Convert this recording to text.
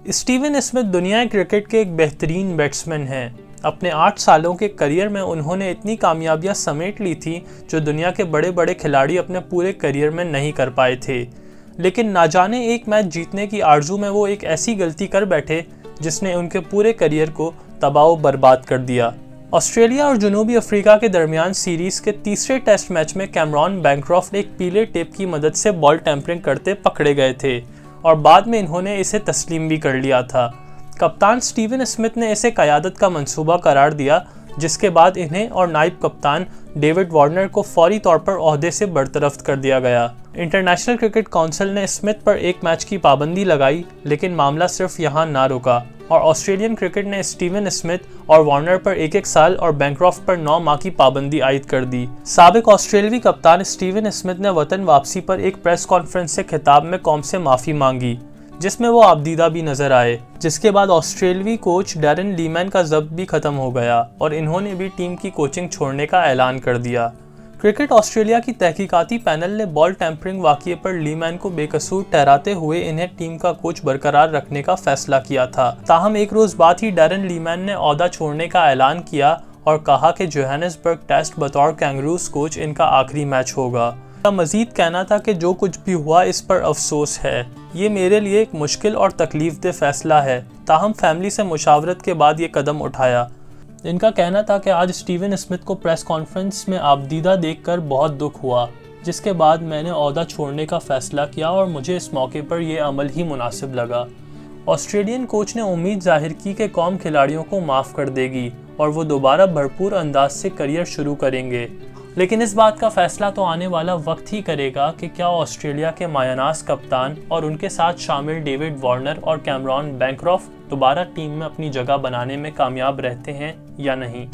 Steven Smith दुनिया cricket के एक बेहतरीन बैट्समैन हैं। अपने 8 सालों के करियर में उन्होंने इतनी कामयाबियां समेट ली थी जो दुनिया के बड़े बड़े खिलाड़ी अपने पूरे करियर में नहीं कर पाए थे। लेकिन ना जाने एक मैच जीतने की आरजू में वो एक ऐसी गलती कर बैठे जिसने उनके पूरे करियर को तबाह बर्बाद कर दिया। ऑस्ट्रेलिया और जनूबी अफ्रीका के दरमियान सीरीज के तीसरे टेस्ट मैच में कैमरॉन बैंक्रॉफ्ट एक पीले टेप की मदद से बॉल टैंपरिंग करते पकड़े गए थे और बाद में इन्होंने इसे तस्लीम भी कर लिया था। कप्तान स्टीवन स्मिथ ने इसे क़यादत का मंसूबा करार दिया, जिसके बाद इन्हें और नायब कप्तान डेविड वार्नर को फौरी तौर पर ओहदे से बरतरफ कर दिया गया। इंटरनेशनल क्रिकेट काउंसिल ने स्मिथ पर एक मैच की पाबंदी लगाई, लेकिन मामला सिर्फ यहाँ ना रुका और ऑस्ट्रेलियन क्रिकेट ने स्टीवन स्मिथ और वार्नर पर 1-1 साल और बैंक्रॉफ्ट पर 9 माह की पाबंदी आयद कर दी। साबिक ऑस्ट्रेलियावी कप्तान स्टीवन स्मिथ ने वतन वापसी पर एक प्रेस कॉन्फ्रेंस से खिताब में कौम से माफ़ी मांगी, जिसमें वो आबदीदा भी नजर आए। जिसके बाद ऑस्ट्रेलियावी कोच डैरेन लीमैन का ज़ब्त भी खत्म हो गया और इन्होंने भी टीम की कोचिंग छोड़ने का ऐलान कर दिया। क्रिकेट ऑस्ट्रेलिया की तहकीकाती पैनल ने बॉल टैंपरिंग वाक़ये पर लीमैन को बेकसूर ठहराते हुए इन्हें टीम का कोच बरकरार रखने का फैसला किया था। ताहम एक रोज़ बाद ही डैरेन लीमैन ने ओहदा छोड़ने का ऐलान किया और कहा कि जोहानिसबर्ग टेस्ट बतौर कैंगरूज कोच इनका आखिरी मैच होगा। उनका मजीद कहना था कि जो कुछ भी हुआ इस पर अफसोस है। ये मेरे लिए एक मुश्किल और तकलीफदेह फैसला है, ताहम फैमिली से मुशावरत के बाद ये कदम उठाया। इनका कहना था कि आज स्टीवन स्मिथ को प्रेस कॉन्फ्रेंस में आबदीदा देखकर बहुत दुख हुआ, जिसके बाद मैंने ओहदा छोड़ने का फैसला किया और मुझे इस मौके पर यह अमल ही मुनासिब लगा। ऑस्ट्रेलियन कोच ने उम्मीद जाहिर की कि कौम खिलाड़ियों को माफ़ कर देगी और वो दोबारा भरपूर अंदाज से करियर शुरू करेंगे। लेकिन इस बात का फैसला तो आने वाला वक्त ही करेगा कि क्या ऑस्ट्रेलिया के मायानाज कप्तान और उनके साथ शामिल डेविड वार्नर और कैमरॉन बैंक्रॉफ्ट दोबारा टीम में अपनी जगह बनाने में कामयाब रहते हैं या नहीं।